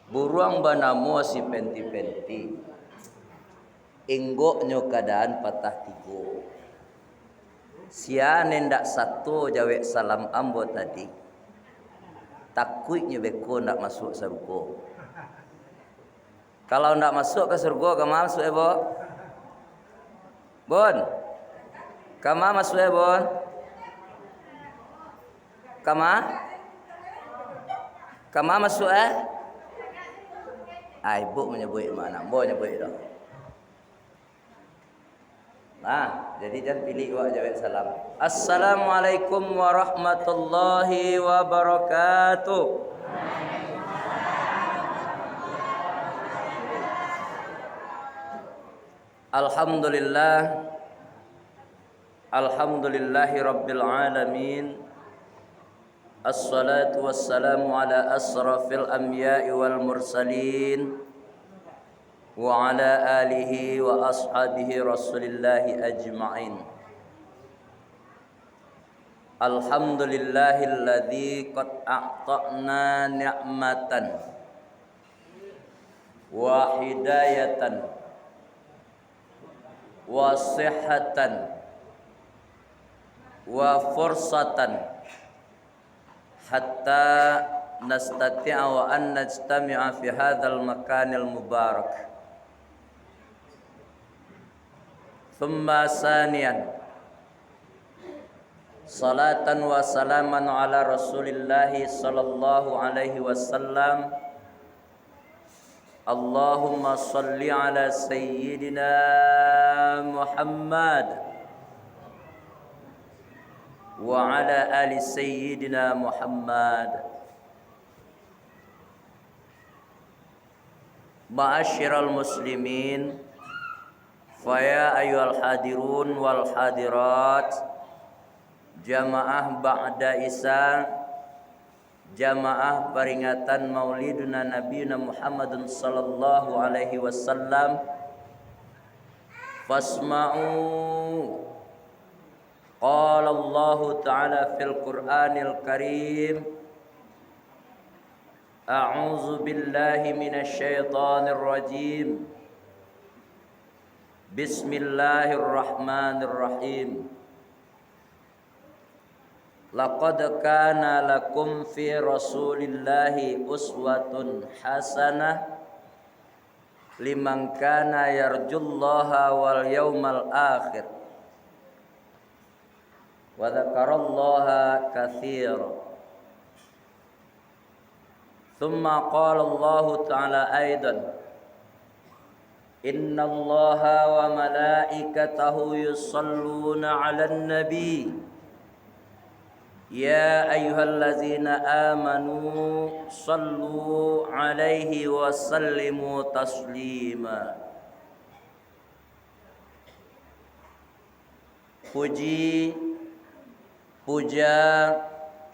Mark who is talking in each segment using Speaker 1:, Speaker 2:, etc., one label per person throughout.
Speaker 1: Buruang banamu si penti-penti. Inggoknya keadaan patah tigo. Sia nendak satu jawek salam ambo tadi. Takutnya beko ndak masuk surga. Kalau ndak masuk ke surga, kemana masuk ebo? Bon. Kemana masuk ebo? Kemana masuk ibu menyebut mana? Bo nyebut dah. Nah, jadi jangan pilih gua jawab salam. Assalamualaikum warahmatullahi wabarakatuh. Alhamdulillahi rabbil alamin. Assalatu wassalamu ala asrafil anbiya'i wal mursalin wa ala alihi wa ashabihi rasulillahi ajma'in. Alhamdulillahilladzi qad a'ta'na ni'matan wa hidayatan wa sihhatan wa fursatan hatta nastati'a wa an najtami'a fi hadzal makanil mubarak. Thumma saniyan salatan wa salaman ala rasulillahi sallallahu alaihi wasallam. Allahumma salli ala sayyidina Muhammad wa ala ali sayyidina Muhammad. Ma'asyiral muslimin, fa ya ayyuhal hadirun wal hadirat, jamaah ba'da isa, jamaah peringatan mauliduna nabiyuna Muhammadun sallallahu alaihi wasallam. Fasma'u qala Allah ta'ala fil Qur'anil Karim. A'udzu billahi minasy syaithanir rajim. Bismillahirrahmanirrahim. Laqad kana lakum fi rasulillahi uswatun hasanah liman kana yarjullaha wal yawmal akhir wa dzakarallaha katsiran. Thumma qala Allah ta'ala aidan, innallaha wa malaikatahu yusalluna 'alan nabi ya ayyuhallazina amanu sallu 'alaihi wa sallimu taslima. Puja,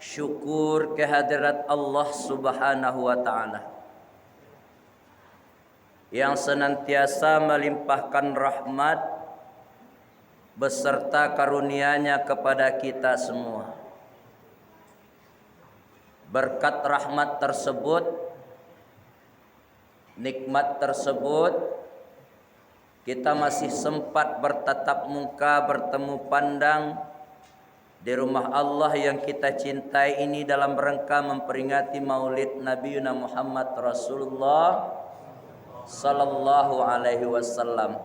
Speaker 1: syukur kehadirat Allah Subhanahu wa ta'ala yang senantiasa melimpahkan rahmat beserta karunia-Nya kepada kita semua. Berkat rahmat tersebut, nikmat tersebut, kita masih sempat bertatap muka, bertemu pandang di rumah Allah yang kita cintai ini dalam rangka memperingati maulid Nabiuna Muhammad Rasulullah sallallahu alaihi wasallam.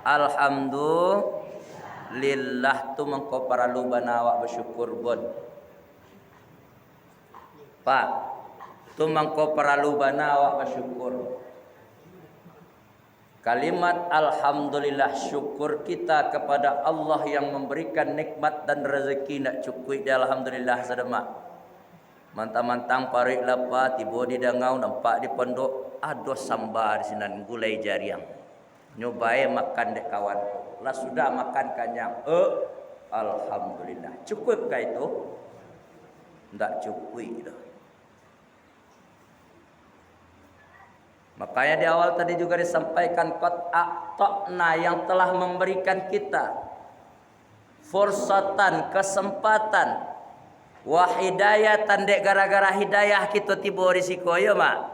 Speaker 1: Alhamdulillah tu mengko para lubana awak bersyukur bon. Pak, tu mengko para lubana awak bersyukur. Kalimat alhamdulillah, syukur kita kepada Allah yang memberikan nikmat dan rezeki nak cukup dia alhamdulillah sademak. Mantang-mantang parik lapa tiba di dangau nampak di pondok ada sambar sinan gulai jariang. Nyobae makan dek kawan. Lah sudah makan kanyang. Alhamdulillah. Cukup kah itu? Ndak cukup dah. Makanya di awal tadi juga disampaikan qad a'ta'na, yang telah memberikan kita fursatan, kesempatan, Wa hidayah tandek gara-gara hidayah kita tiba risiko ya mak.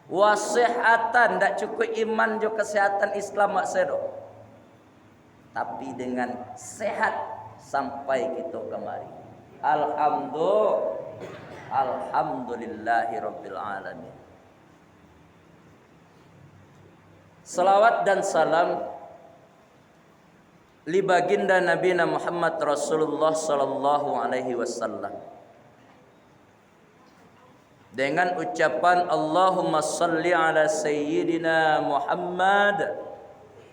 Speaker 1: Wa sihatan ndak cukup iman jo kesehatan Islam mak sedo. Tapi dengan sehat sampai kita kemari. Alhamdulillahirabbil alamin. Salawat dan salam li baginda Nabi Muhammad Rasulullah sallallahu alaihi wasallam. Dengan ucapan Allahumma salli ala sayyidina Muhammad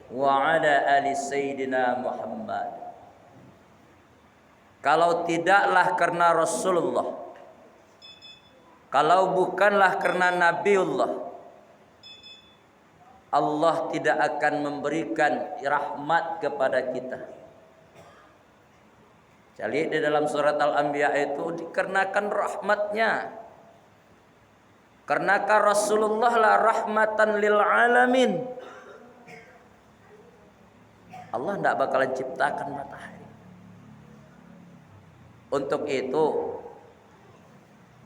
Speaker 1: wa ala ali sayyidina Muhammad. Kalau tidaklah karena Rasulullah, kalau bukanlah karena Nabiullah, Allah tidak akan memberikan rahmat kepada kita. Jadi di dalam surat Al-Anbiya itu dikarenakan rahmatnya. Karenakah Rasulullah lah rahmatan lil alamin. Allah tidak bakalan ciptakan matahari. Untuk itu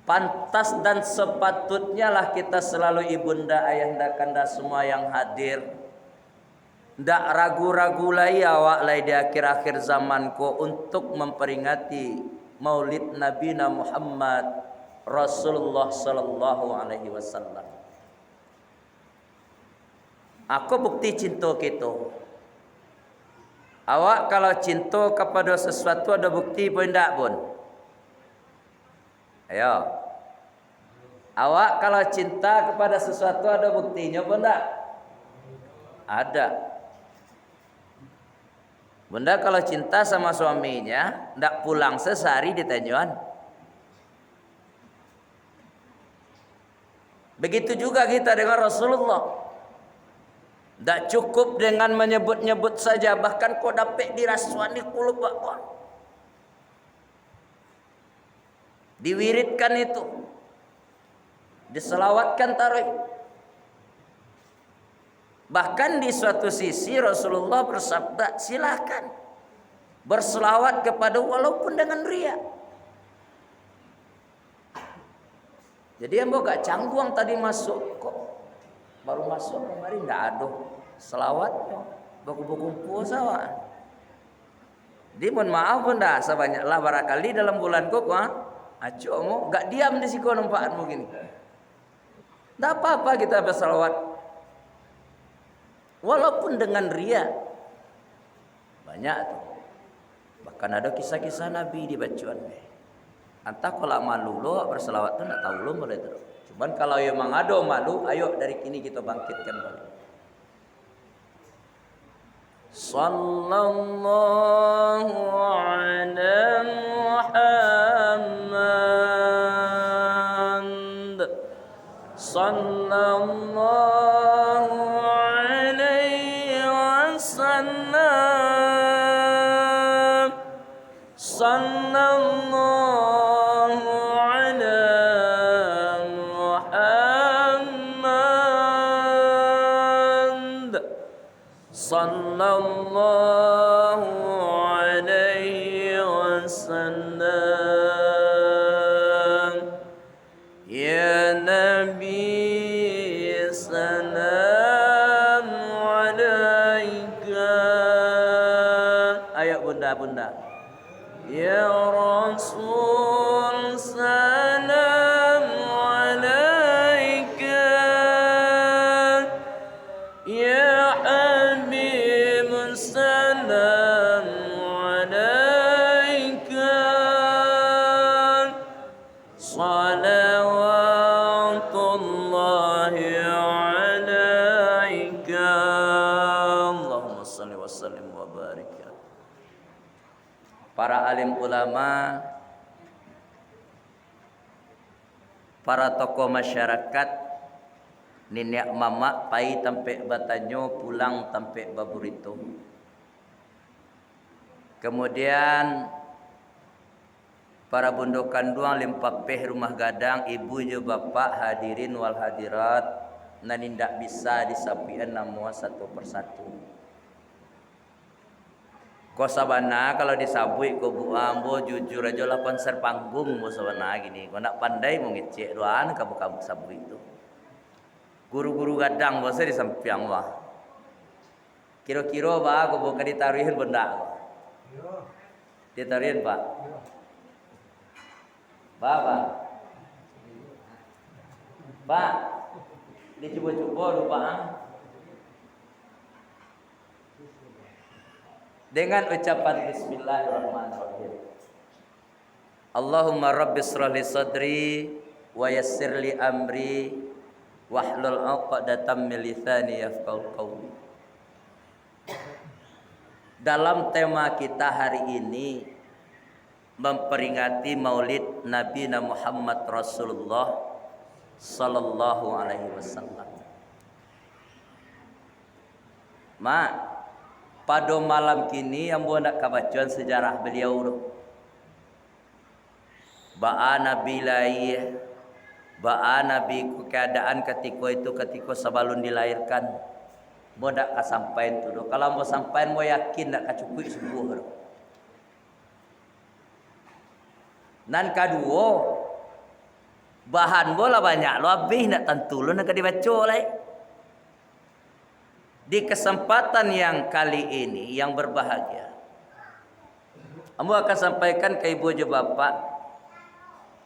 Speaker 1: pantas dan sepatutnya lah kita selalu ibunda, ayahanda, kanda semua yang hadir ndak ragu-ragu lagi awak lagi di akhir-akhir zamanku untuk memperingati Maulid Nabi Muhammad Rasulullah sallallahu alaihi wasallam. Aku bukti cinta kita. Awak kalau cinta kepada sesuatu ada bukti pun ndak pun? Ayo. Awak kalau cinta kepada sesuatu ada buktinya pun ndak? Ada. Bunda kalau cinta sama suaminya ndak pulang sehari di Tanjuan. Begitu juga kita dengan Rasulullah. Tak cukup dengan menyebut-nyebut saja, bahkan kau dapat diraswani kulub bakon. Diwiridkan itu, diselawatkan taruh. Bahkan di suatu sisi Rasulullah bersabda, silakan berselawat kepada walaupun dengan ria. Jadi yang gak canggung tadi masuk kok. Baru masuk kemarin nggak ada selawat, baku-baku sawa. Di mohon maaf bunda, sebanyaklah barangkali dalam bulan kok, acumu nggak diam di siku nampakmu gini. Nggak apa-apa kita berselawat, walaupun dengan ria. Banyak tuh. Bahkan ada kisah-kisah Nabi di bacaan. Entah kalau malu lo berselawat tuh nggak tahu lo boleh terus. Cuman kalau memang ada malu, ayo dari kini kita bangkitkan balik. Sallallahu ala Muhammad. Sallallahu alaihi wasallam. Sallallahu sallallahu alaihi wasallam. Ya Nabi salam alaika. Ayo bunda-bunda. Ya Rasul salam alaika. Ya salam alaika. Salawatullahi alaika. Allahumma salli wa sallim wa barik. Para alim ulama, para tokoh masyarakat, nenek mama pai tampe batanyo pulang tampe baburito. Kemudian para bundokan duang limpapeh rumah gadang, ibu je bapak hadirin wal hadirat, nan ndak bisa disapian namua satu persatu. Ko sabana kalau disabui ko bu ambo jujur aja lah konser panggung bo sabana gini. Ko nak pandai mau ngecek doan kamu sabui itu. Guru-guru gadang bo di sampiang wah. Kira-kira ba ko buka ditaruhin benda ko. Ditaruhin Pak. Pak. Dicoba-coba lupa dengan ucapan bismillahirrahmanirrahim. Allahumma rabbi shrah li sadri wa yassir li amri wahlul 'uqdatam min lisani yafqahu qawli. Dalam tema kita hari ini memperingati Maulid Nabi Muhammad Rasulullah sallallahu alaihi wasallam. Pada malam kini yang buat nak kabacuan sejarah beliau ba'a Nabi lahir, ba'a Nabi keadaan ketika sebelum dilahirkan mau nak kasampain tu. Kalau mau sampain mau yakin nak kacukup subuh. Nan kedua bahan bola banyak lebih nak tentu nak dibaca lah. Di kesempatan yang kali ini yang berbahagia, ambo akan sampaikan ke ibu je bapak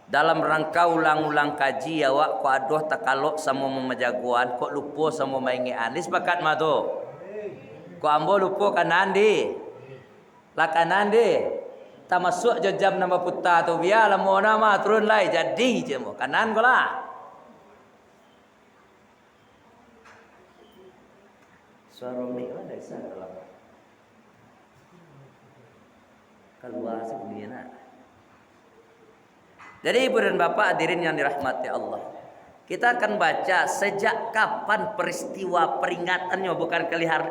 Speaker 1: dalam rangka ulang-ulang kaji awak ko adoh takalok sama memajaguan kok lupa sama maingi anis bakat mado. Ko ambo lupa kanan di. Lah kanan di. Tak masuk je jam nama puta tu biar lah mau nama turun lai jadi je mo kanan ko lah. Suara mic lah dari sana dalam. Keluar sebunyi nak. Jadi ibu dan bapak hadirin yang dirahmati Allah. Kita akan baca sejak kapan peristiwa peringatannya bukan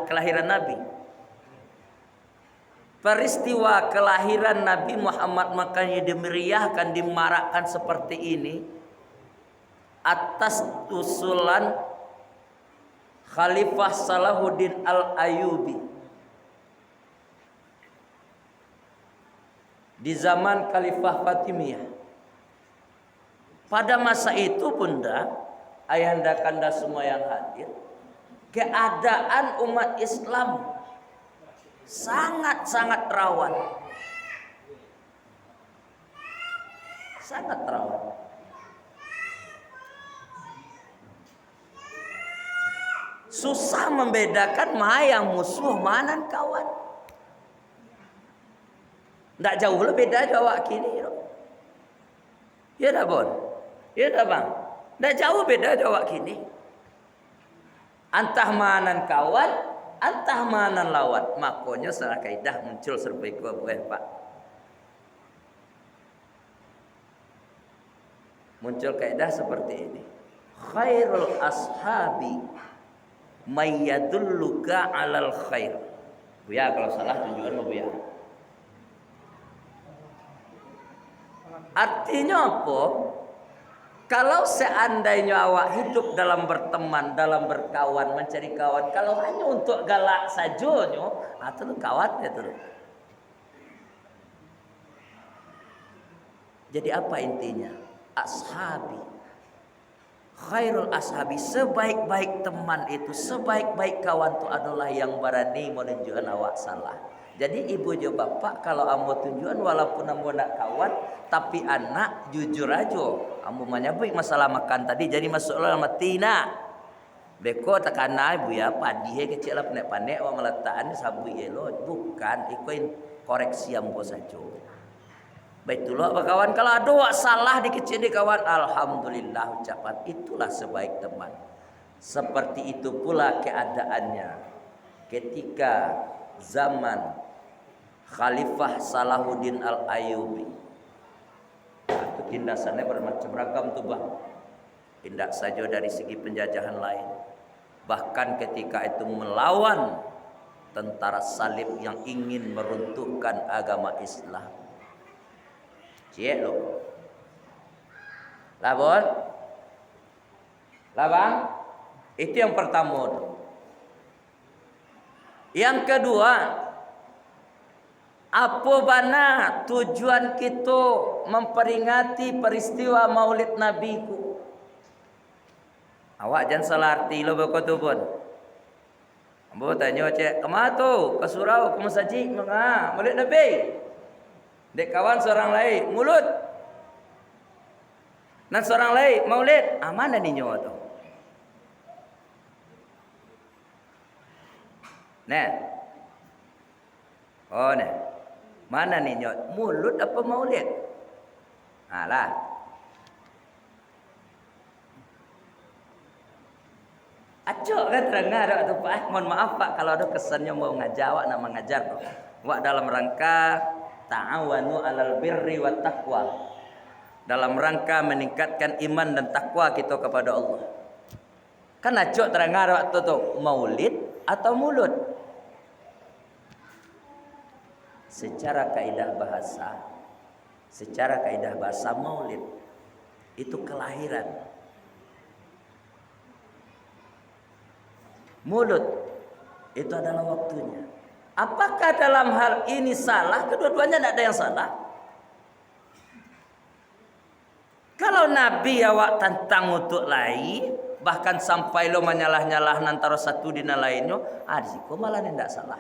Speaker 1: kelahiran Nabi. Peristiwa kelahiran Nabi Muhammad makanya dimeriahkan, dimarakkan seperti ini atas usulan Khalifah Salahuddin Al-Ayyubi di zaman Khalifah Fatimiyah. Pada masa itu bunda, ayahanda kanda semua yang hadir, keadaan umat Islam sangat-sangat rawan. Sangat rawan. Susah membedakan mana yang musuh, mana yang kawan. Tak jauh lah beda jawab kini. Ya dah bon. Ya dah bang. Tak jauh beda jawab kini. Antah mana yang kawan, antah mana yang lawan. Makanya secara kaidah muncul serba buah pak. Muncul kaidah seperti ini. Khairul ashabi mayyadulluka alal khair. Buya kalau salah tunjukkan mau buya. Artinya apa? Kalau seandainya awak hidup dalam berteman, dalam berkawan, mencari kawan, kalau hanya untuk galak saja, atau kawan itu. Jadi apa intinya? Ashabi. Khairul ashabi, sebaik-baik teman itu, sebaik-baik kawan itu adalah yang berani menunjukkan awak salah. Jadi ibu je bapak kalau ambo tunjukkan walaupun ambo nak kawan, tapi anak jujur aja. Ambo menyebut masalah makan tadi, jadi masuklah mati nak. Beko takana ibu ya padi kecil lah panek-panek awak meletakkan sabu elo, bukan ikuin koreksi ambo saja. Baitullah kawan, kalau ada wak salah dikecil di kawan, alhamdulillah ucapan itulah sebaik teman. Seperti itu pula keadaannya ketika zaman Khalifah Salahuddin Al-Ayyubi. Itu tindasannya bermacam ragam tuh bang. Tidak saja dari segi penjajahan lain, bahkan ketika itu melawan tentara salib yang ingin meruntuhkan agama Islam. Cik lo. Labon. Labang. Itu yang pertama. Yang kedua, Apa bana tujuan kita memperingati peristiwa Maulid Nabi ku? Awak jangan salah arti lo begitu pun. Ambo tanya cek, kemana tu? Ke surau, ke masjid, mengah Maulid Nabi. Dek kawan seorang lain, mulut. Dan seorang lain, Maulid. Mana ni nyawa tu? Nah. Oh, nah. Mana ni nyawa? Mulut apa Maulid? Lah. Acok kan terengah dak tu Pak. Mohon maaf Pak kalau ada kesannya mau ngajawab nak mengajar tu. Wak dalam rangka ta'awanu 'alal birri wat taqwa. Dalam rangka meningkatkan iman dan takwa kita kepada Allah. Kan acok terengah waktu tu Maulid atau mulut? Secara kaidah bahasa Maulid itu kelahiran. Mulut itu adalah waktunya. Apakah dalam hal ini salah? Kedua-duanya tidak ada yang salah. Kalau Nabi awak tentang untuk lain, bahkan sampai lo menyalah-nyalah antara satu dengan lainnya, risiko malah tidak salah.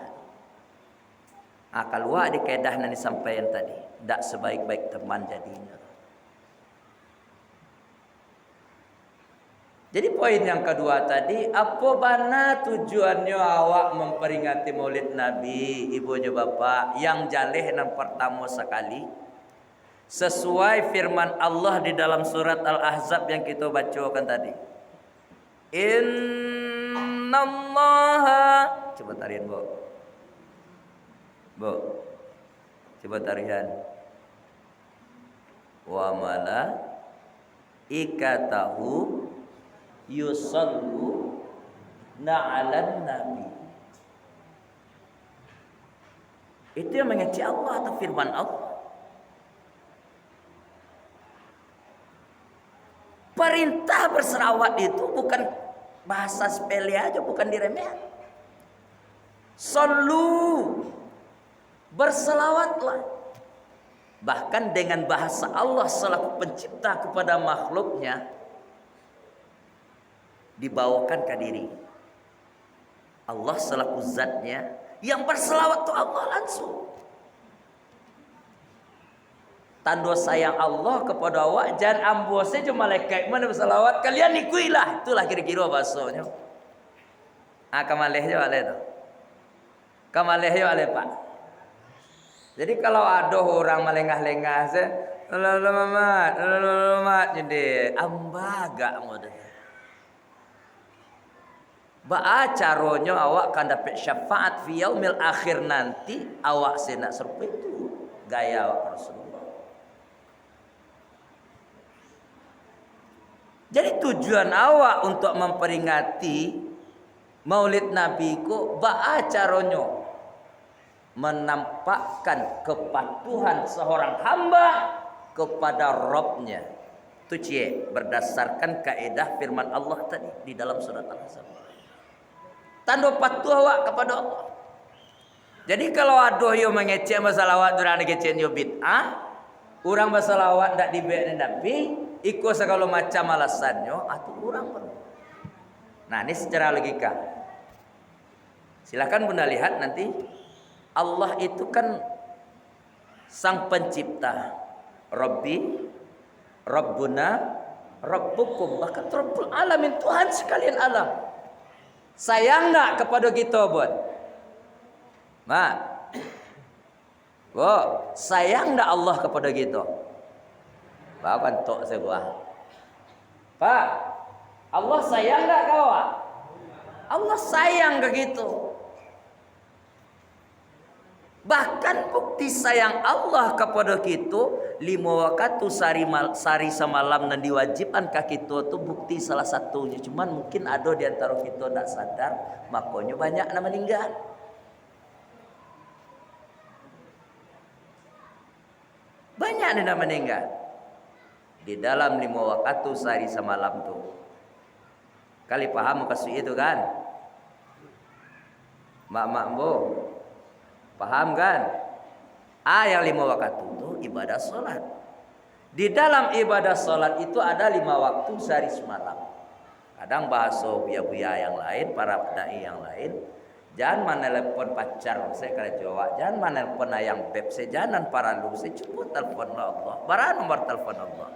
Speaker 1: Kalau awak di kaedah nanti sampaian tadi, tidak sebaik-baik teman jadinya. Jadi poin yang kedua tadi, apa bana tujuannya awak memperingati Maulid Nabi, ibu dan bapak, yang jaleh yang pertama sekali, sesuai firman Allah di dalam surat Al-Ahzab yang kita bacakan tadi. Innallaha, coba tarian Bu. Coba tarian. Wa malaikatahu yusallu na'alan nabi. Itu yang mengeci Allah atau firman Allah. Perintah berselawat itu bukan bahasa sepele aja, bukan diremehkan. Sallu, berselawatlah. Bahkan dengan bahasa Allah selaku pencipta kepada makhluknya dibawakan ke diri. Allah selaku zatnya yang berselawat tu Allah langsung. Tanda sayang Allah kepada awak, jangan ambose cuma malaikat mana berselawat, kalian ikuilah. Itulah kira-kira bahasanya. Kamaleh je wale tu. Kamaleh je wale Pak. Jadi kalau ada orang melengah-lengah se, mamat jadi ambaga model. Ba caranya awak akan dapat syafaat fi yaumil akhir nanti, awak senak serupa itu gaya awak Rasulullah. Jadi tujuan awak untuk memperingati Maulid Nabi ku ba caranya menampakkan kepatuhan seorang hamba kepada Rabb-Nya. Itu cie berdasarkan kaidah firman Allah tadi di dalam surat Al-Ahzab. Tanda patuh awak kepada Allah. Jadi kalau ada yang mengecek masalah awak durang ngecek yo bid'ah, orang bersalawat ndak dibaik Nabi, ikut segala macam alasannya, atau kurang pun. Nah, ini secara logika. Silakan Bunda lihat nanti. Allah itu kan sang pencipta. Rabbi, Rabbuna, Rabbukum. Bahkan Rabbul Alamin, Tuhan sekalian alam. Sayang nak kepada kita, buat? Mak. Sayang tak Allah kepada kita? Pak bantuk saya buah. Pak, Allah sayang tak kau? Allah sayang ke gitu. Bahkan bukti sayang Allah kepada kita 5 waktu sehari semalam dan diwajibkan ke kita tu bukti salah satunya. Cuman mungkin ada di antara kita tak sadar, makanya banyak yang meninggal. Banyak yang meninggal di dalam 5 waktu sehari semalam tu. Kali paham kasus itu kan? Mak-mak bu, paham kan? Yang 5 waktu itu ibadah sholat. Di dalam ibadah sholat itu ada 5 waktu sehari semalam. Kadang bahasa buya-buya yang lain, para dai yang lain, jangan menelepon pacar saya kata Jawa, jangan menelepon ayang beb saya, jangan para lu saya cukup telepon Allah, bara nomor telepon Allah.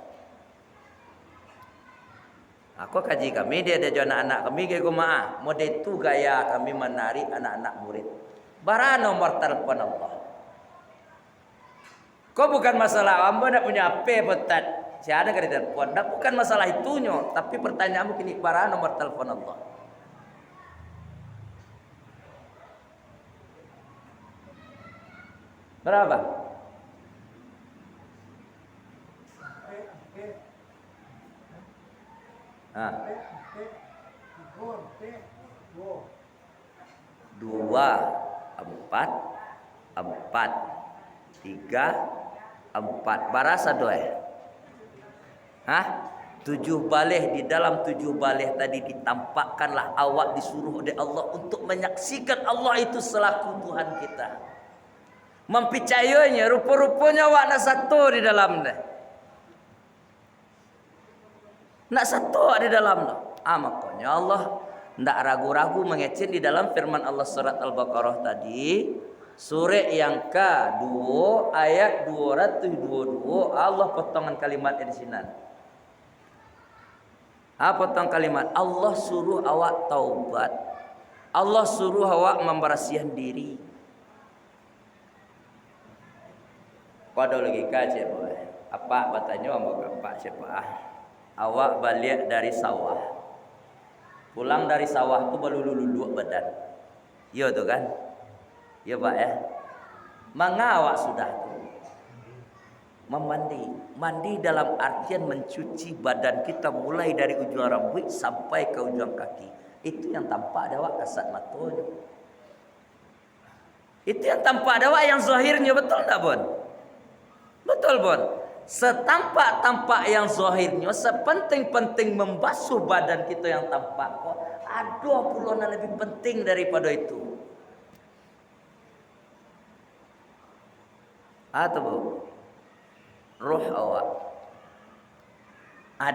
Speaker 1: Aku kaji kami dia anak-anak kami ke kumaah, mode itu gaya kami menarik anak-anak murid. Bara nomor telepon Allah. Kok bukan masalah amba nak punya HP petat. Siapa kali telepon? Dak bukan masalah itunya, tapi pertanyaanmu kini bara nomor telepon Allah. Berapa? Ah. 2, 4, 4, 3, 4. Barasa doa. 7 balih. Di dalam 7 balih tadi ditampakkanlah awak disuruh oleh Allah untuk menyaksikan Allah itu selaku Tuhan kita. Mempercayainya, rupa-rupanya awak nak satu di dalamnya. Nak satu di dalamnya. Makanya Allah tidak ragu-ragu mengecin di dalam firman Allah surat Al-Baqarah tadi, surah yang ke-2 ayat 222. Allah potongan kalimatnya di sini. Potong kalimat. Allah suruh awak taubat. Allah suruh awak membersihkan diri. Pada logika siapa? Apa bertanya apa siapa? Awak balik dari sawah, pulang dari sawah tu berlulu-lulu badan, iya tu kan, iya pak ya. Mengawak sudah tu mandi dalam artian mencuci badan kita mulai dari ujung rambut sampai ke ujung kaki. Itu yang tampak ada awak kasat matanya. Itu yang tampak ada awak yang zahirnya, betul tak bon? Betul bon. Setampak-tampak yang zahirnya, sepenting-penting membasuh badan kita yang tampak, kok ada puluhan lebih penting daripada itu. Atau roh awak.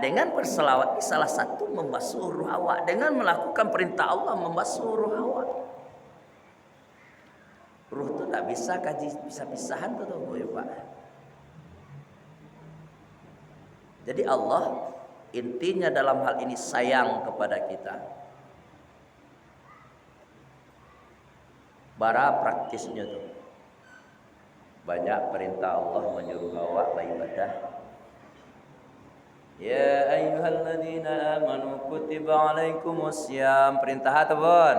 Speaker 1: Dengan berselawat ini salah satu membasuh roh awak. Dengan melakukan perintah Allah membasuh roh awak. Roh itu tak bisa kaji pisah-pisahan tuh ya Pak. Jadi Allah intinya dalam hal ini sayang kepada kita. Bara praktisnya tuh. Banyak perintah Allah menyuruh awak beribadah. Ya ayyuhalladzina amanu kutiba alaikumusiyam. Perintah apa bon?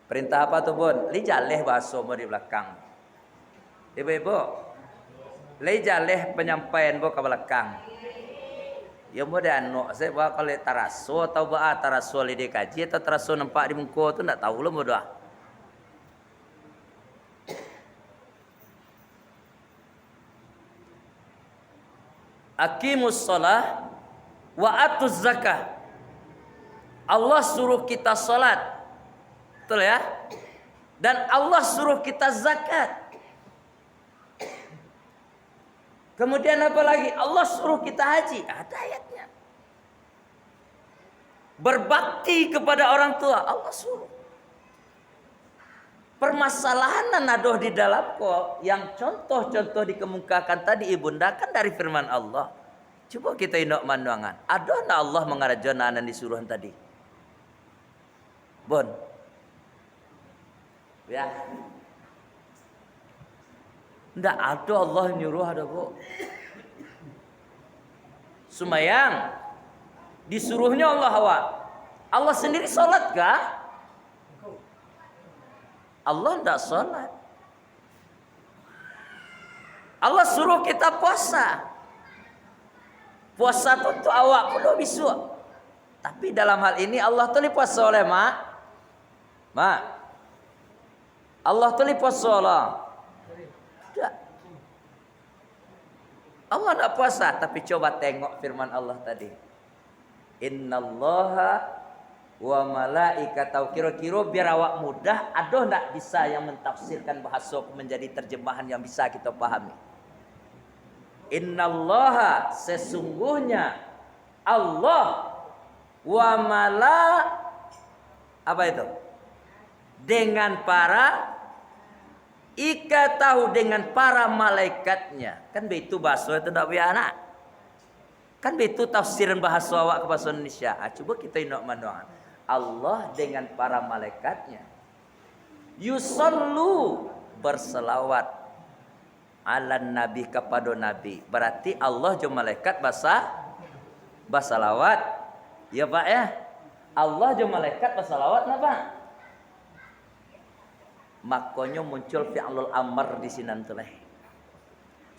Speaker 1: Perintah apa tuh bon? Li jaleh bahasa di belakang. Ibu-ibu. Lejaleh penyampaian bo ke belakang. Ya mudah anu saya bawa kalau taraso atau bawa taraso li dikaji atau taraso nampak di muka tu ndak tahu lah mudah. Aqimus shalah wa atuz zakah. Allah suruh kita salat. Betul ya? Dan Allah suruh kita zakat. Kemudian apa lagi? Allah suruh kita haji. Ada ayatnya. Berbakti kepada orang tua. Allah suruh. Permasalahan nadoh di dalam kok. Yang contoh-contoh dikemukakan tadi ibunda kan dari firman Allah. Coba kita indok mandangan. Ada na Allah mengarajon anan disuruhan tadi. Bon. Ya. Tidak ada Allah nyuruh ada kok. Sumayang disuruhnya Allah awak. Allah sendiri sholat kah? Allah tidak sholat. Allah suruh kita puasa. Puasa itu untuk awak perlu bisu. Tapi dalam hal ini Allah tu puasa oleh mak. Allah tu puasa Allah. Allah tidak puasa, tapi coba tengok firman Allah tadi. Innallaha wa malaikatahu. Kira-kira biar awak mudah, aduh nak bisa yang mentafsirkan bahasa menjadi terjemahan yang bisa kita pahami. Innallaha, sesungguhnya Allah, wa apa itu? Dengan para ikatahu, dengan para malaikatnya. Kan begitu bahasa itu tak biar anak. Kan begitu tafsiran bahasa awak ke bahasa Indonesia. Coba kita inok manuangan. Allah dengan para malaikatnya. Yusallu, berselawat ala nabi, kepada nabi. Berarti Allah jeung malaikat basalawat. Ya Pak ya. Allah jeung malaikat basalawat napa? Makanya muncul fi'lul amr di sini teh.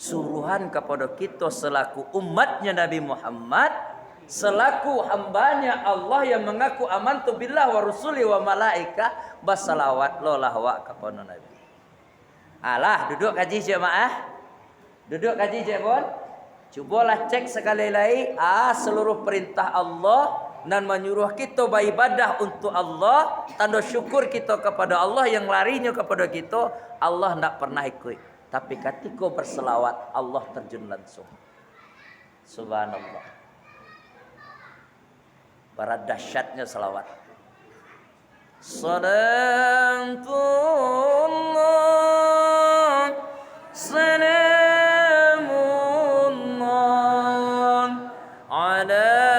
Speaker 1: Suruhan kepada kita selaku umatnya Nabi Muhammad, selaku hambanya Allah yang mengaku amantu billah wa rusuli wa malaika, basalawat lo lahwa kepada Nabi. Alah, duduk kaji jemaah. Duduk kaji jemaah. Cobalah cek sekali lagi seluruh perintah Allah dan menyuruh kita beribadah untuk Allah, tanda syukur kita kepada Allah yang larinya kepada kita, Allah tidak pernah ikut. Tapi ketika berselawat, Allah terjun langsung. Subhanallah. Para dahsyatnya selawat. Salatullah, salamullah ala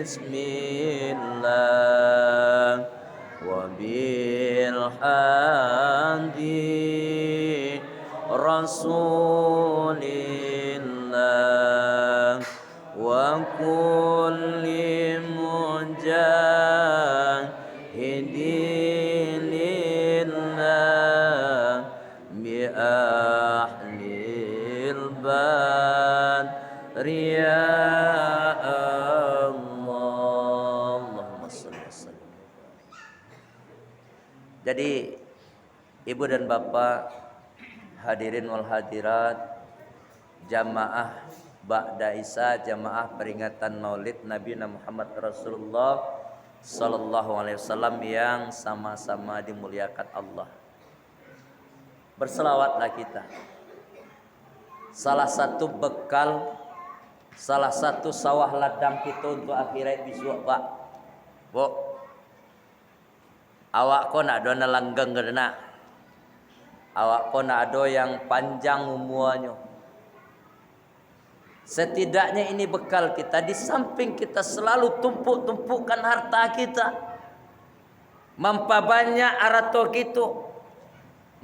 Speaker 1: bismillah wa bil hadi rasulillah wa kulli mujahidin lillah bi ahlil badriyah. Jadi ibu dan bapak, hadirin wal hadirat, jamaah Ba'da Isya, jamaah peringatan Maulid Nabi Muhammad Rasulullah sallallahu alaihi wasallam yang sama-sama dimuliakan Allah. Berselawatlah kita. Salah satu bekal, salah satu sawah ladang kita untuk akhirat besok, Pak. Bu, awak ko nak ada langgeng kena. Awak ko nak ada yang panjang umurnya. Setidaknya ini bekal kita. Di samping kita selalu tumpuk-tumpukkan harta kita, memperbanyak harta kita,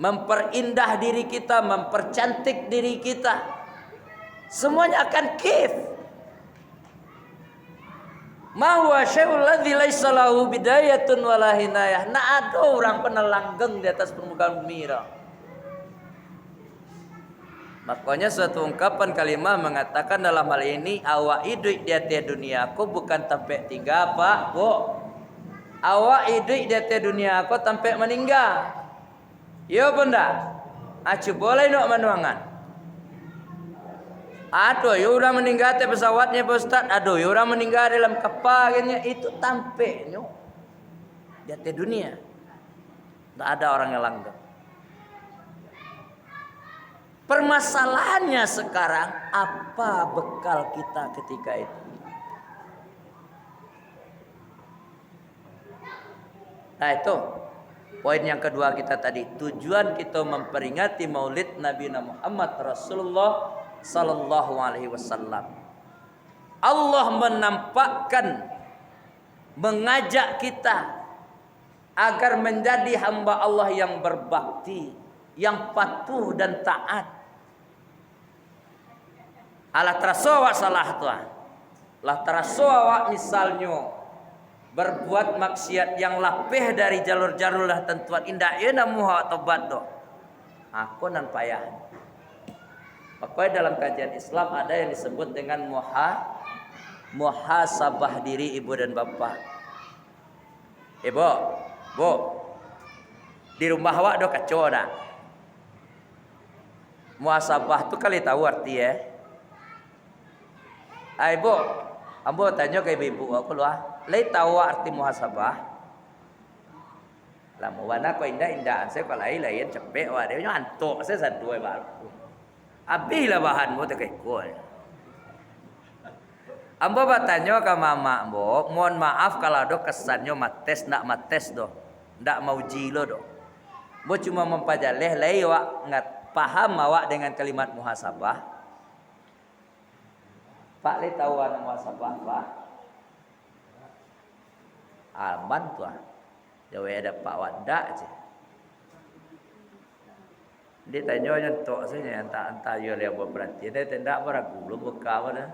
Speaker 1: memperindah diri kita, mempercantik diri kita, semuanya akan kif. Ma huwa syai'ul ladzi laisa lahu bidayatun wala hinayah. Nak ada orang pernah langgeng di atas permukaan bumi. Makanya suatu ungkapan kalimah mengatakan dalam hal ini, awak hidup di atas dunia aku bukan sampai tinggal, Pak, Bu. Awak hidup di atas dunia aku sampai meninggal. Ya benda. Acu boleh nak manuangan. Aduh, ya orang meninggal di pesawatnya Pak Ustaz. Aduh, ya orang meninggal dalam kapalnya, itu tampeknya di atas dunia. Tak ada orang yang langgeng. Permasalahannya sekarang, apa bekal kita ketika itu? Nah itu poin yang kedua kita tadi. Tujuan kita memperingati Maulid Nabi Muhammad Rasulullah sallallahu alaihi wasallam. Allah menampakkan, mengajak kita agar menjadi hamba Allah yang berbakti, yang patuh dan taat. Alat rasul salah tuan. Lah taraso awak misalnya berbuat maksiat yang lapeh dari jalur-jalur lah tentuan indah ye namu awak tobat do. Aku nan payah. Pokoknya dalam kajian Islam ada yang disebut dengan muhasabah diri ibu dan bapak. Ibu, bu, di rumah awak do kacau dah. Muhasabah tu kali tahu arti ya. Ibu, ambo tanya ke ibu aku lah. Lai tahu arti muhasabah? Lah mana ko indah saya kalau lain cepet wah dia ngantuk saya sadoi baru. Habislah bahan mo tak ikut. Ambo bertanya ke mama ambo, mohon maaf kalau ada kesannya mates nak mates do. Ndak mau jilo do. Ambo cuma mempajaleh lai awak ngat paham awak dengan kalimat muhasabah. Pak lai tahu ana muhasabah, Pak? Aman tuh. Jauh ada Pak Wanda je. Dia tanya nyentok saja entah yo dia buat berarti. Dia tidak beragu lu buka apa dah.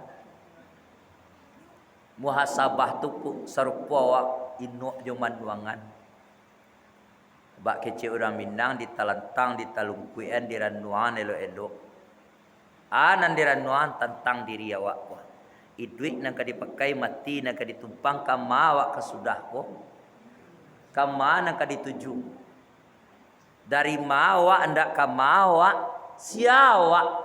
Speaker 1: Muhasabah tu serupa awak inuk juman duangan. Bak kecil orang Minang di talentang di talungkuan di ranuan elok-elok. Anan di ranuan tentang diri awak ko. Iduit nang ka dipakai mati nang ka ditumpang kama awak kesudah ko. Kama nang ka dituju. Dari mawa ndak ka mawa siawa.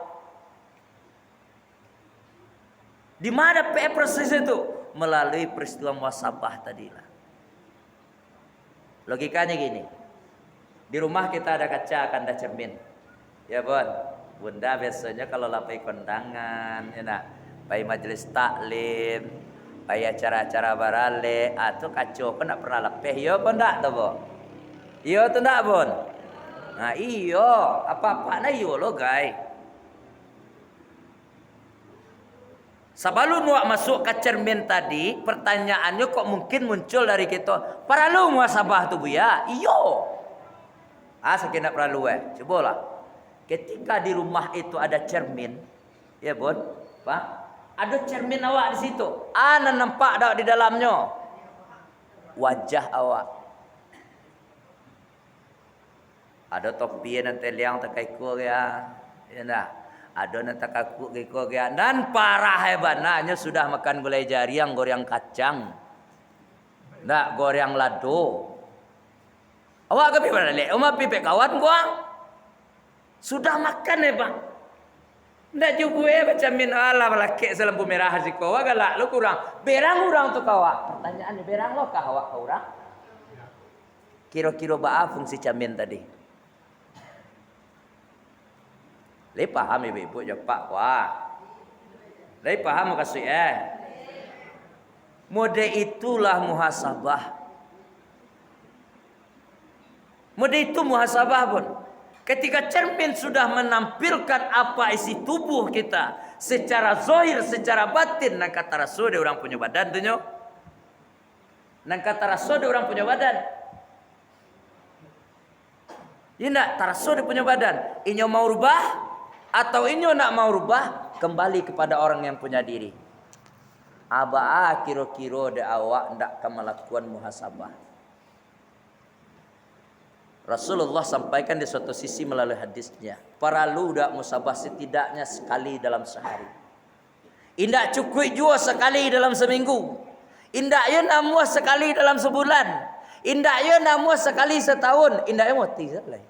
Speaker 1: Di mana proses itu? Melalui peristiwa muhasabah tadilah. Logikanya gini. Di rumah kita ada kaca, ada cermin. Ya, Bon. Bunda biasanya kalau lapai kondangan, ya nak, pai majelis taklim, pai acara-acara barale, atau kacau pun nak pernah lapeh. Yo pun tak tu, Bo. Yo tu tak, Bon. Nah, iyo, apa-apa na iyo lo, guys. Sebelum awak masuk ke cermin tadi, pertanyaannya kok mungkin muncul dari kita. Perlu muhasabah tu, Bu ya? Iyo. Saya nak perlu cobalah. Ketika di rumah itu ada cermin, ya Bon, Pak, ada cermin awak di situ. Ana nampak dak di dalamnya wajah awak. Ada topi nanti liang takai ko ya nak. Ada nanti kaku ko ya. Dan parah hebatnya sudah makan gulai jariang, goreng kacang, nak goreng lado. Awak ke pipa lek, oma pipa kawan gua. Sudah makan ya bang. Ndak juga macam min ala balake selampu merah si kau. Galak lu kurang. Berang urang tu kawak. Pertanyaannya berang lo kah awak kau urang? Kira-kira apa fungsi cermin tadi? Lei paham ibu-ibu jawab wah. Lei paham kasih Mode itulah muhasabah. Mode itu muhasabah pun. Ketika cermin sudah menampilkan apa isi tubuh kita secara zahir, secara batin, nang kata rasul dia orang punya badan tu nyo. Nang kata rasul dia orang punya badan. Ini nak tarasul dia punya badan. Inyo mau rubah atau inyo nak mau rubah, kembali kepada orang yang punya diri. Aba kiro-kiro de awak ndak akan melakukan muhasabah. Rasulullah sampaikan di suatu sisi melalui hadisnya, perlu dak muhasabah setidaknya sekali dalam sehari. Indak cukup jua sekali dalam seminggu. Indak ye namu sekali dalam sebulan. Indak ye namu sekali setahun. Indak ye mati sekali.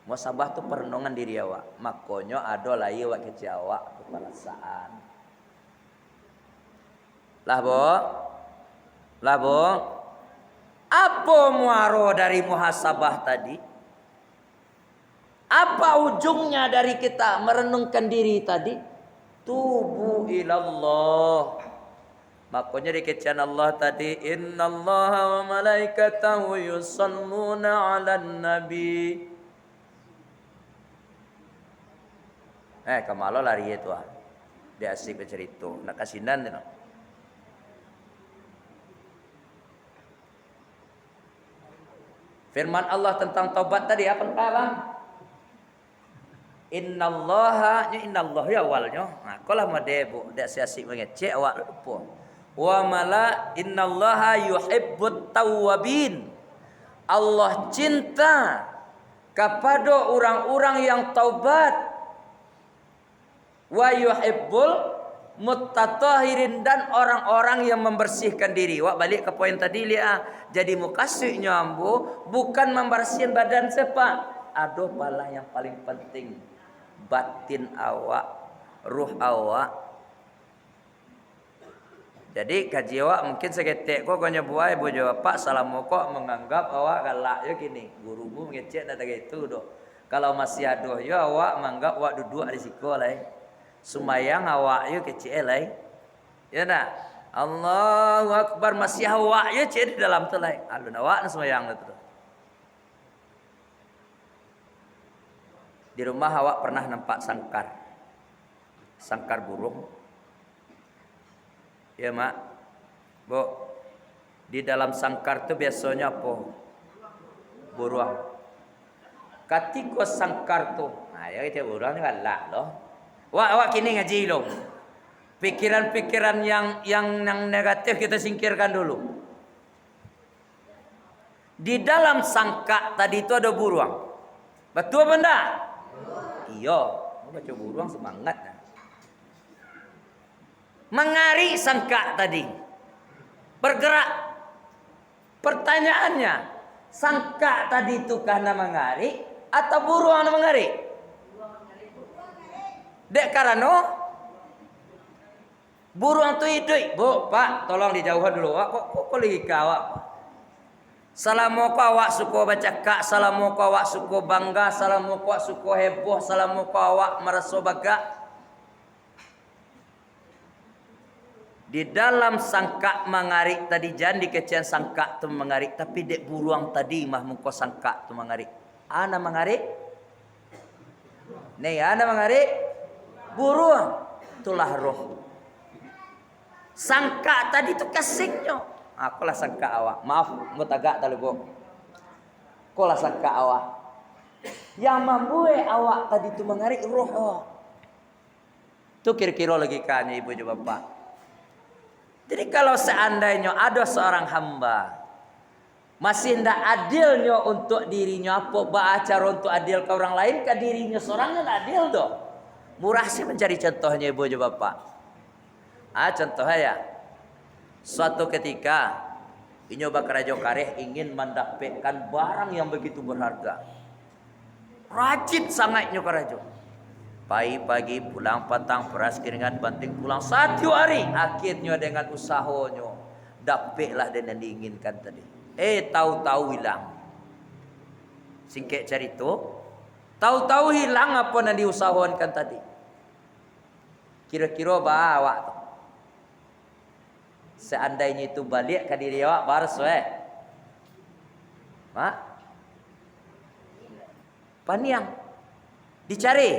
Speaker 1: Muhasabah tu perenungan diri awak. Makanya ada lagi awak kecil awak keperasaan. Lah bo. Apa muaro dari muhasabah tadi? Apa ujungnya dari kita merenungkan diri tadi? Tubu ilallah. Makanya di kecian Allah tadi, innallaha wa malaikatahu yusalluna 'alan nabi. Kamalo lari itu dia asik bercerita. Nak kasinan tu. Firman Allah tentang taubat tadi apa bang? Innallaha nya innallah ya awalnya. Nah, kalau mah debu dak siasik mengecek awak lupa. Wa mala innallaha yuhibbut tawwabin. Allah cinta kepada orang-orang yang taubat. Wa yuhibbul muttatahirin dan orang-orang yang membersihkan diri. Wak balik ke poin tadi lihat. Jadi mukasihnya ambo bukan membersihkan badan siapa. Aduh pala yang paling penting batin awak, ruh awak. Jadi kaji awak mungkin seketek kok kau nyebuai ibu jawab Pak salam kok menganggap awak galak ya gini. Gurumu ngecek dah gitu doh. Kalau masih aduh ya awak menganggap awak duduk di sekolah. Sumayang awak yo kecil ya nak Allahu Akbar masih awak yo cek di dalam tu alun awak sumayang tu. Di rumah awak pernah nampak sangkar burung ya mak bu di dalam sangkar tu biasanya apa burung ketika sangkar tu nah ya itu burung ni galak loh. Wak kini ngaji loh. Pikiran-pikiran yang negatif kita singkirkan dulu. Di dalam sangka tadi itu ada burung. Betul apa enggak? Iya. Baca burung semangat. Mengari sangka tadi. Bergerak. Pertanyaannya, sangka tadi itu karena mengari atau burung yang mengari? Dek karena burung tu hidup. Bu, Pak, tolong dijauhkan dulu. Kok lagi kawak? Salamu ko awak suko baca kak, salamu ko awak suko bangga, salamu ko awak suko heboh, salamu ko awak merasa baga. Di dalam sangka mengarik tadi jangan dikecian sangka tu mengarik, tapi dek burung tadi mah muko sangka tu mengarik. Ana mengarik? Nih, ana mengarik? Burung itulah roh. Sangka tadi itu kasihnya. Akulah sangka awak. Maaf, mutagak tadi bu. Akulah sangka awak. Yang membuat awak tadi itu mengarik roh awak. Itu kira-kira logikanya ibu dan bapak. Jadi kalau seandainya ada seorang hamba masih tidak adilnya untuk dirinya apa baca untuk adil ke orang lain ke dirinya seorang tidak adil doh. Murah sih mencari contohnya ibu dan bapak. Contohnya ya. Suatu ketika Inyoba Kerajo Kareh ingin mendapatkan barang yang begitu berharga. Rajin sangatnya Kerajo. Pagi-pagi pulang petang peras kiringan banting pulang 1 hari. Akhirnya dengan usahanya dapatlah dan yang diinginkan tadi. Tahu-tahu hilang. Singkat cerita. Tahu-tahu hilang apa yang diusahakan tadi. Kira-kira bawa tu. Seandainya itu balik ke diri awak baris mak paniang dicari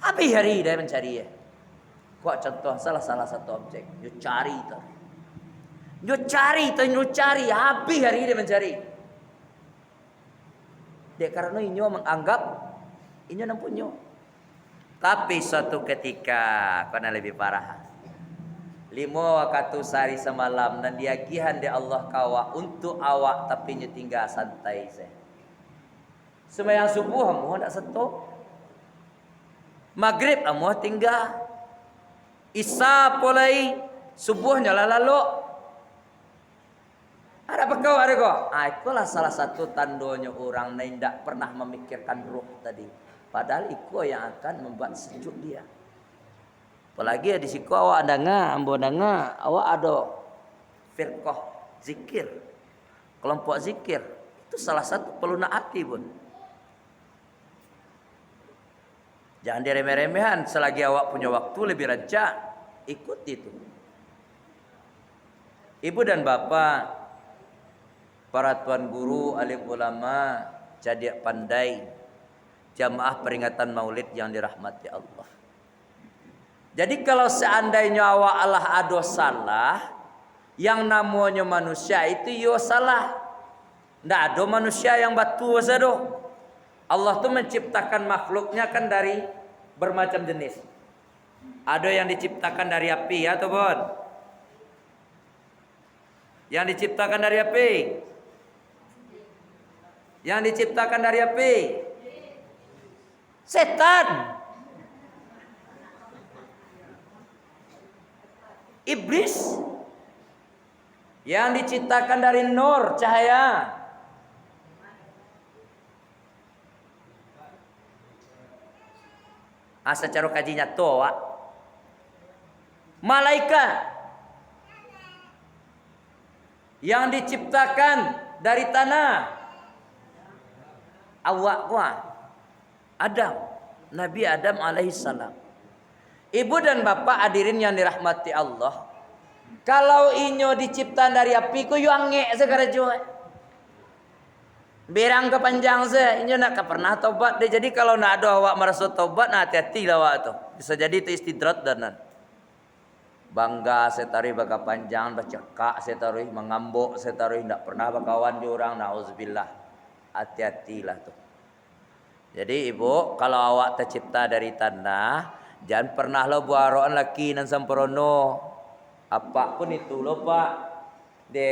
Speaker 1: habis hari dah mencari ya. Kok contoh salah satu objek yo cari habis hari dia mencari. Dek karena inyo menganggap inyo nampunyo. Tapi suatu ketika kena lebih parah. 5 waktu sehari semalam dan diagihan di Allah kawa untuk awak tapi tinggal santai saya. Sembahyang subuh amu nak setok. Maghrib amu tinggal. Isya polai subuhnya lalu. Ada bekau ada kok. Itulah salah satu tandanya orang yang tidak pernah memikirkan ruh tadi. Padahal itu yang akan membuat sejuk dia. Apalagi di siku awak ambo awak ada firqah zikir. Kelompok zikir. Itu salah satu peluna hati pun. Jangan diremeh-remehan. Selagi awak punya waktu lebih rajak. Ikut itu. Ibu dan bapak. Para tuan guru, alim ulama. Jadi pandai. Jamaah peringatan maulid yang dirahmati Allah. Jadi kalau seandainya awak Allah ada salah, yang namanya manusia itu yo salah. Tidak ada manusia yang batu sadoh. Allah tuh menciptakan makhluknya kan dari bermacam jenis. Ada yang diciptakan dari api ya, Bon? Yang diciptakan dari api. Yang diciptakan dari api. Setan. Iblis. Yang diciptakan dari nur, cahaya. Secara kajinya toa. Malaikat yang diciptakan dari tanah. Awak gua Adam, Nabi Adam alaihissalam. Ibu dan bapak hadirin yang dirahmati Allah. Kalau inyo dicipta dari api ku yuange segera jual. Berang kepanjang se, inyo nak pernah tobat deh. Jadi kalau nak ada awak merasa tobat, nah hati-hati lah awak tu. Bisa jadi itu istidrat dan bangga setari baga panjang, bercekak setari, mengambuk setari, tidak pernah berkawan di orang, nauzubillah. Hati-hatilah tu. Jadi ibu, kalau awak tercipta dari tanah, jangan pernah lo buaroan laki nan sempurna. Apapun itu lo pak, de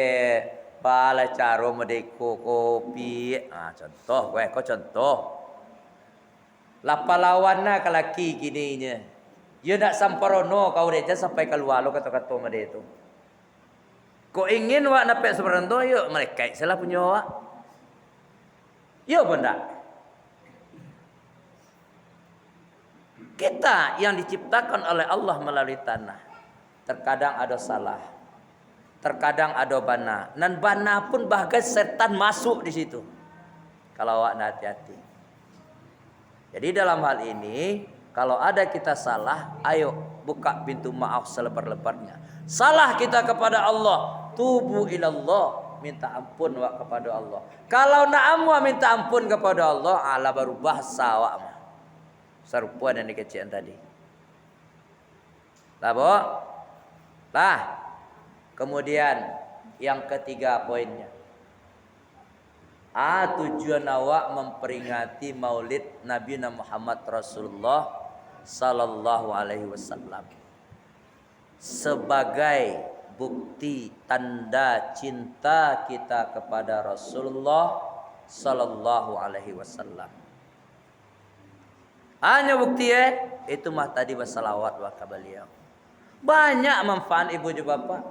Speaker 1: pala caro medeko kopi. Contoh, gue kau contoh. Lapalawanna ke laki gininya. Ya nak samparono kau reja sampai keluar lo kata-kata made itu. Kau ingin wak napek seberando yuk mereka salah punya wak. Yo benda. Kita yang diciptakan oleh Allah melalui tanah. Terkadang ada salah. Terkadang ada bana. Dan bana pun bahkan setan masuk di situ. Kalau awak hati-hati. Jadi dalam hal ini, kalau ada kita salah, ayo buka pintu maaf selebar-lebarnya. Salah kita kepada Allah, tubu ilallah, minta ampun wa kepada Allah. Kalau na'am wa minta ampun kepada Allah, ala baru bahasa wa mah. Serupa yang dikecian tadi. Lah, Bo. Lah. Kemudian yang ketiga poinnya. Tujuan awak memperingati Maulid Nabi Muhammad Rasulullah sallallahu alaihi wasallam sebagai bukti tanda cinta kita kepada Rasulullah sallallahu alaihi wasallam. Hanya bukti itu mah tadi bersalawat wa beliau. Banyak manfaat ibu juga bapak.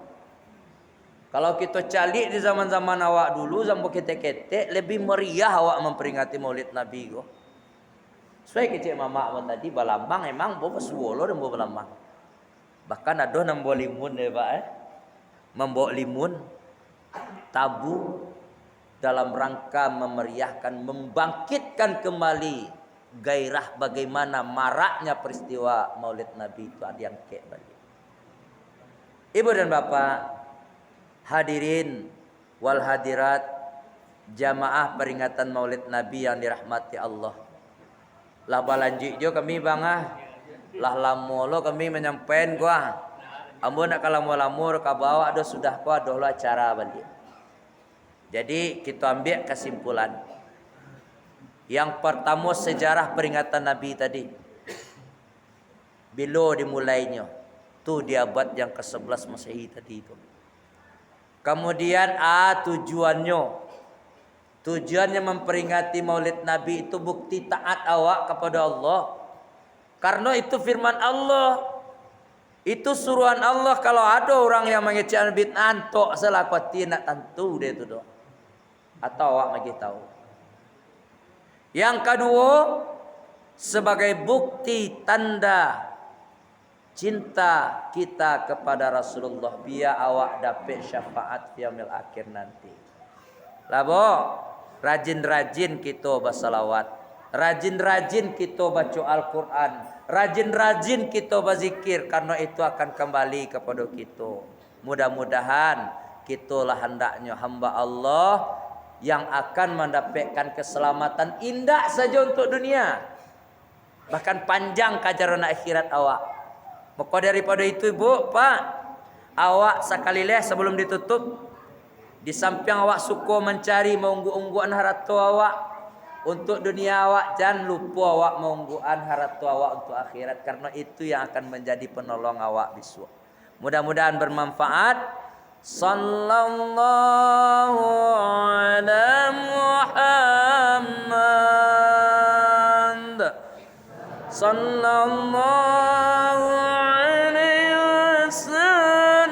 Speaker 1: Kalau kita calik di zaman-zaman awak dulu, zaman ketek-ketek, lebih meriah awak memperingati Maulid Nabi go. Sesuai kecik mama awak tadi balambang emang bawa suwolo dan bawa balambang. Bahkan ada yang bawa limun pak membawa limun tabu dalam rangka memeriahkan, membangkitkan kembali gairah bagaimana maraknya peristiwa Maulid Nabi itu ada yang kek balik. Ibu dan bapak, hadirin wal hadirat, jamaah peringatan Maulid Nabi yang dirahmati Allah. Lah balanjik jo kami bangah. Lah lamolo kami menyampaikan gua. Amun nak kalamu-lamu ka bawa ada sudah ko ada acara balik. Jadi kita ambil kesimpulan. Yang pertama sejarah peringatan Nabi tadi. Bila dimulainya? Tu di abad yang ke-11 Masehi tadi itu. Kemudian tujuannya memperingati Maulid Nabi itu bukti taat awak kepada Allah. Karena itu firman Allah. Itu suruhan Allah. Kalau ada orang yang mengecek bid'ah tok selakuati nak tentu dia itu doh. Atau awak bagi tahu. Yang kedua, sebagai bukti tanda cinta kita kepada Rasulullah, biar awak dapat syafaat yaumil akhir nanti. Labo, rajin-rajin kita bersalawat, rajin-rajin kita baca Al-Quran, rajin-rajin kita berzikir, karena itu akan kembali kepada kita. Mudah-mudahan kitalah hendaknya hamba Allah yang akan mendapatkan keselamatan indah saja untuk dunia, bahkan panjang kajaran akhirat awak. Maka daripada itu ibu, pak, awak sekali leh sebelum ditutup, di samping awak suka mencari mengunggu-ungguan harta awak, Untuk dunia awak jangan lupa awak mengungguan haratu awak untuk akhirat, karena itu yang akan menjadi penolong awak besok. Mudah-mudahan bermanfaat. Sallallahu ala Muhammad. Sallallahu alaihi wasallam.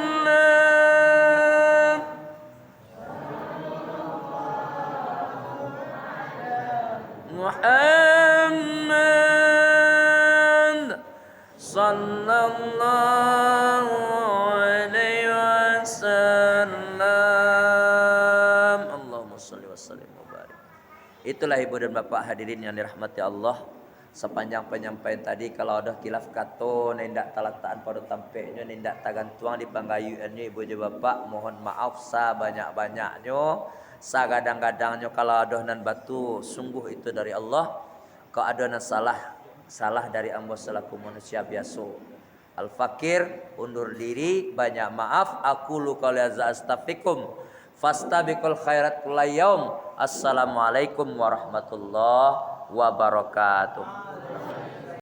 Speaker 1: Muhammad sallallahu alaihi wasallam. Allahumma shalli wa sallim wa barik. Itulah ibu dan bapak hadirin yang dirahmati Allah. Sepanjang penyampaian tadi kalau ada khilaf kata nendak talataan pada tampeknya nendak tagantuang di panggayuannya ibu dan bapak, mohon maaf sebanyak-banyaknya. Sagadang-gadangnya kalau ada nan batu sungguh itu dari Allah. Kalau ada nan salah dari amba selaku manusia biasa. Al-Fakir undur diri, banyak maaf. Aku luka liaza astafikum fastabiqul khairat kullayaum. Assalamualaikum warahmatullahi wabarakatuh.